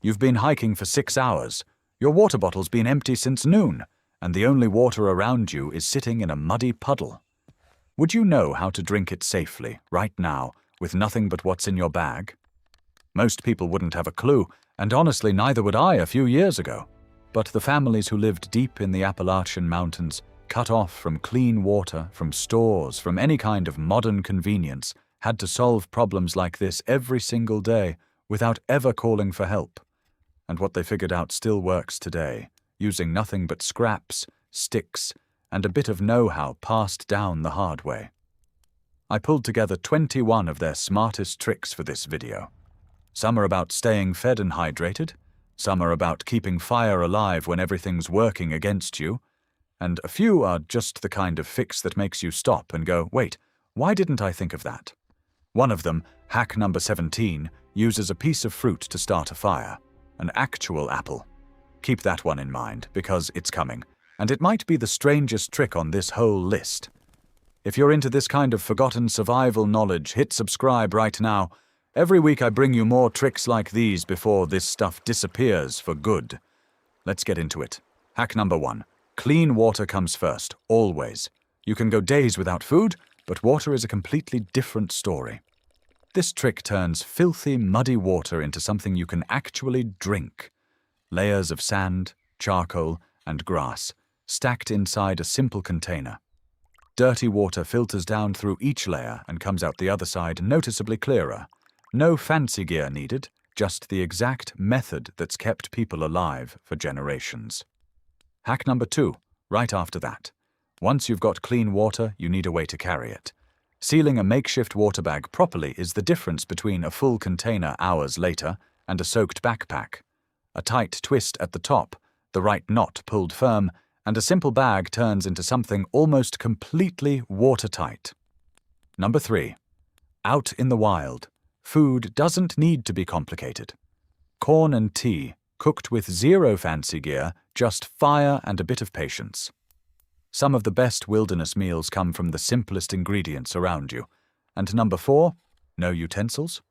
You've been hiking for 6 hours. Your water bottle's been empty since noon, and the only water around you is sitting in a muddy puddle. Would you know how to drink it safely, right now, with nothing but what's in your bag? Most people wouldn't have a clue, and honestly neither would I a few years ago. But the families who lived deep in the Appalachian Mountains, cut off from clean water, from stores, from any kind of modern convenience, had to solve problems like this every single day without ever calling for help. And what they figured out still works today, using nothing but scraps, sticks, and a bit of know-how passed down the hard way. I pulled together 21 of their smartest tricks for this video. Some are about staying fed and hydrated, some are about keeping fire alive when everything's working against you, and a few are just the kind of fix that makes you stop and go, wait, why didn't I think of that? One of them, hack number 17, uses a piece of fruit to start a fire, an actual apple. Keep that one in mind, because it's coming, and it might be the strangest trick on this whole list. If you're into this kind of forgotten survival knowledge, hit subscribe right now. Every week I bring you more tricks like these before this stuff disappears for good. Let's get into it. Hack number 1. Clean water comes first, always. You can go days without food, but water is a completely different story. This trick turns filthy, muddy water into something you can actually drink. Layers of sand, charcoal, and grass, stacked inside a simple container. Dirty water filters down through each layer and comes out the other side noticeably clearer. No fancy gear needed, just the exact method that's kept people alive for generations. Hack number 2, right after that. Once you've got clean water, you need a way to carry it. Sealing a makeshift water bag properly is the difference between a full container hours later and a soaked backpack. A tight twist at the top, the right knot pulled firm, and a simple bag turns into something almost completely watertight. Number 3. Out in the wild. Food doesn't need to be complicated. Corn and tea, cooked with zero fancy gear, just fire and a bit of patience. Some of the best wilderness meals come from the simplest ingredients around you. And number 4, no utensils?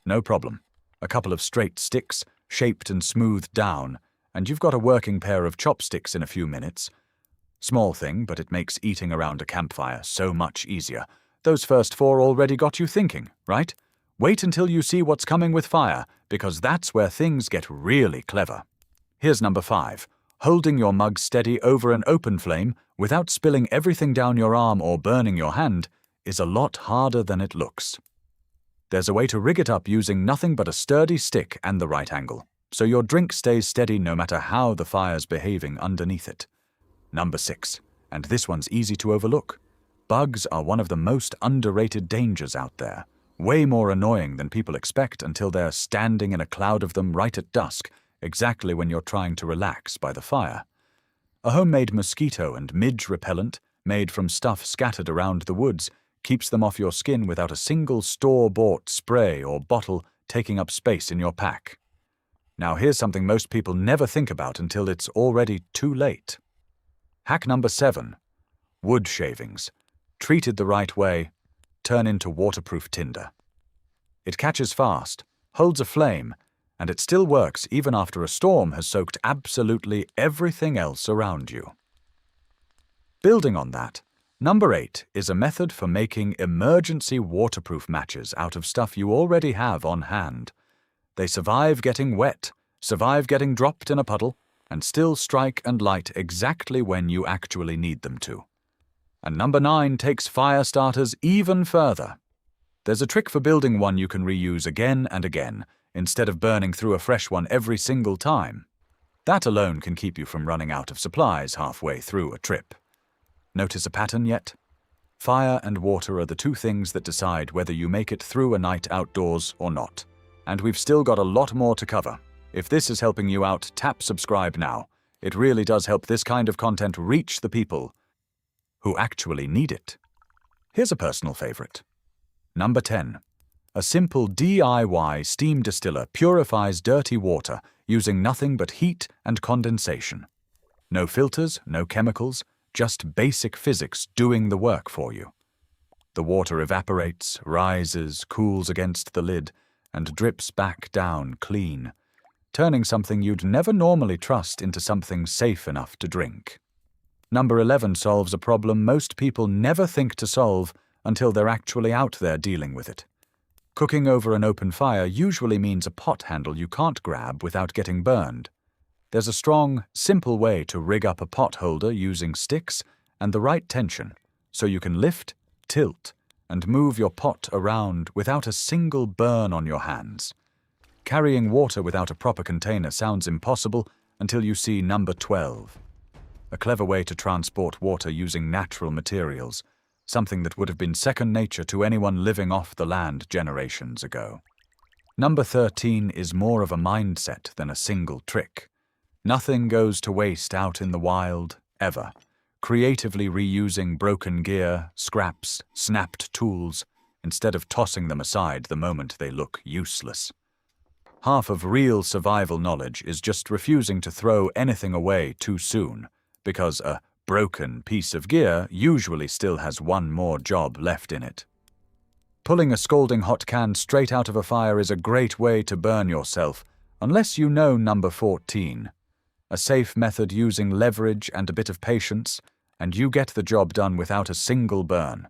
No problem. A couple of straight sticks, shaped and smoothed down, and you've got a working pair of chopsticks in a few minutes. Small thing, but it makes eating around a campfire so much easier. Those first 4 already got you thinking, right? Wait until you see what's coming with fire, because that's where things get really clever. Here's number 5. Holding your mug steady over an open flame without spilling everything down your arm or burning your hand is a lot harder than it looks. There's a way to rig it up using nothing but a sturdy stick and the right angle, so your drink stays steady no matter how the fire's behaving underneath it. Number 6, and this one's easy to overlook. Bugs are one of the most underrated dangers out there. Way more annoying than people expect until they're standing in a cloud of them right at dusk, exactly when you're trying to relax by the fire. A homemade mosquito and midge repellent, made from stuff scattered around the woods, keeps them off your skin without a single store-bought spray or bottle taking up space in your pack. Now here's something most people never think about until it's already too late. Hack number 7. Wood shavings. Treated the right way, turn into waterproof tinder. It catches fast, holds a flame, and it still works even after a storm has soaked absolutely everything else around you. Building on that, number 8 is a method for making emergency waterproof matches out of stuff you already have on hand. They survive getting wet, survive getting dropped in a puddle, and still strike and light exactly when you actually need them to. And number 9 takes fire starters even further. There's a trick for building one you can reuse again and again, instead of burning through a fresh one every single time. That alone can keep you from running out of supplies halfway through a trip. Notice a pattern yet? Fire and water are the 2 things that decide whether you make it through a night outdoors or not. And we've still got a lot more to cover. If this is helping you out, tap subscribe now. It really does help this kind of content reach the people who actually need it. Here's a personal favorite. Number 10. A simple DIY steam distiller purifies dirty water using nothing but heat and condensation. No filters, no chemicals, just basic physics doing the work for you. The water evaporates, rises, cools against the lid, and drips back down clean. turning something you'd never normally trust into something safe enough to drink. Number 11 solves a problem most people never think to solve until they're actually out there dealing with it. Cooking over an open fire usually means a pot handle you can't grab without getting burned. There's a strong, simple way to rig up a pot holder using sticks and the right tension, so you can lift, tilt, and move your pot around without a single burn on your hands. Carrying water without a proper container sounds impossible until you see number 12. A clever way to transport water using natural materials, something that would have been second nature to anyone living off the land generations ago. Number 13 is more of a mindset than a single trick. Nothing goes to waste out in the wild, ever. Creatively reusing broken gear, scraps, snapped tools, instead of tossing them aside the moment they look useless. Half of real survival knowledge is just refusing to throw anything away too soon, because a broken piece of gear usually still has one more job left in it. Pulling a scalding hot can straight out of a fire is a great way to burn yourself, unless you know number 14. A safe method using leverage and a bit of patience, and you get the job done without a single burn.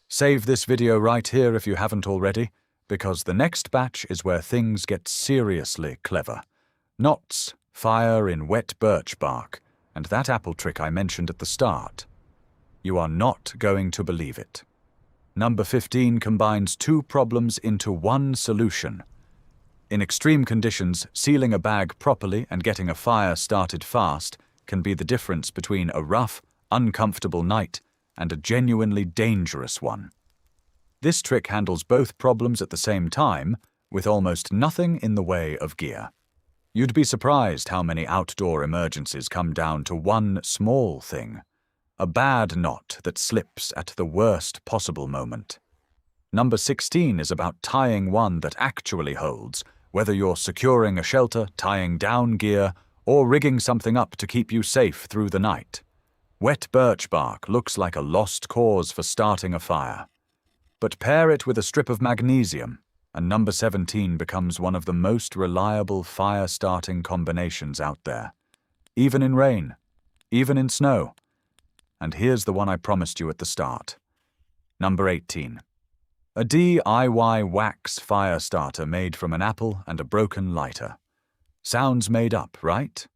Save this video right here if you haven't already, because the next batch is where things get seriously clever. Knots, fire in wet birch bark, and that apple trick I mentioned at the start. You are not going to believe it. Number 15 combines two problems into one solution. In extreme conditions, sealing a bag properly and getting a fire started fast can be the difference between a rough, uncomfortable night and a genuinely dangerous one. This trick handles both problems at the same time, with almost nothing in the way of gear. You'd be surprised how many outdoor emergencies come down to one small thing. A bad knot that slips at the worst possible moment. Number 16 is about tying one that actually holds, whether you're securing a shelter, tying down gear, or rigging something up to keep you safe through the night. Wet birch bark looks like a lost cause for starting a fire. But pair it with a strip of magnesium, and number 17 becomes one of the most reliable fire-starting combinations out there. Even in rain, even in snow. And here's the one I promised you at the start. Number 18. A DIY wax fire starter made from an apple and a broken lighter. Sounds made up, right?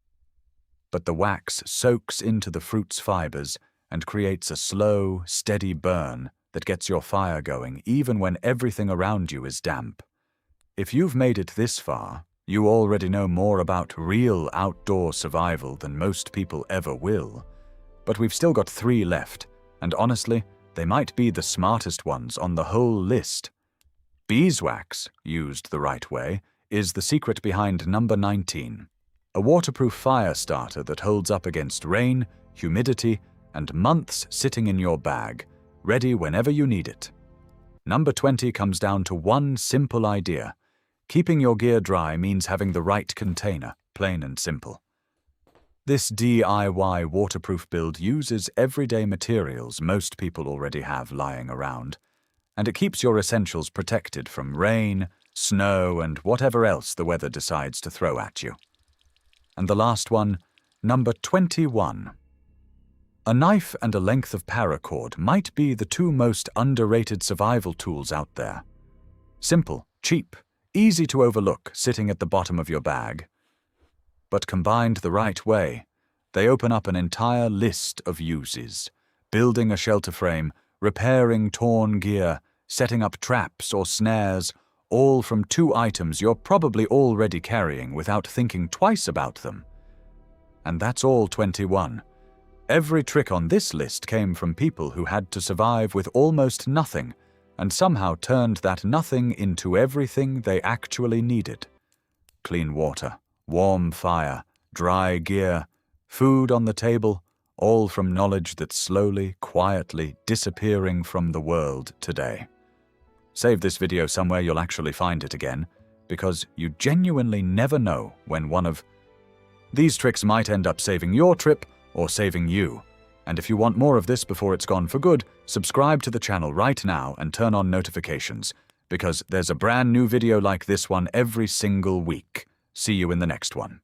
But the wax soaks into the fruit's fibers and creates a slow, steady burn that gets your fire going even when everything around you is damp. If you've made it this far, you already know more about real outdoor survival than most people ever will. But we've still got 3 left, and honestly, they might be the smartest ones on the whole list. Beeswax, used the right way, is the secret behind number 19. A waterproof fire starter that holds up against rain, humidity, and months sitting in your bag, ready whenever you need it. Number 20 comes down to one simple idea. Keeping your gear dry means having the right container, plain and simple. This DIY waterproof build uses everyday materials most people already have lying around, and it keeps your essentials protected from rain, snow, and whatever else the weather decides to throw at you. And the last one, number 21. A knife and a length of paracord might be the 2 most underrated survival tools out there. Simple, cheap, easy to overlook, sitting at the bottom of your bag. But combined the right way, they open up an entire list of uses. Building a shelter frame, repairing torn gear, setting up traps or snares, all from 2 items you're probably already carrying without thinking twice about them. And that's all 21. Every trick on this list came from people who had to survive with almost nothing and somehow turned that nothing into everything they actually needed. Clean water, warm fire, dry gear, food on the table, all from knowledge that's slowly, quietly disappearing from the world today. Save this video somewhere you'll actually find it again, because you genuinely never know when one of these tricks might end up saving your trip or saving you. And if you want more of this before it's gone for good, subscribe to the channel right now and turn on notifications, because there's a brand new video like this one every single week. See you in the next one.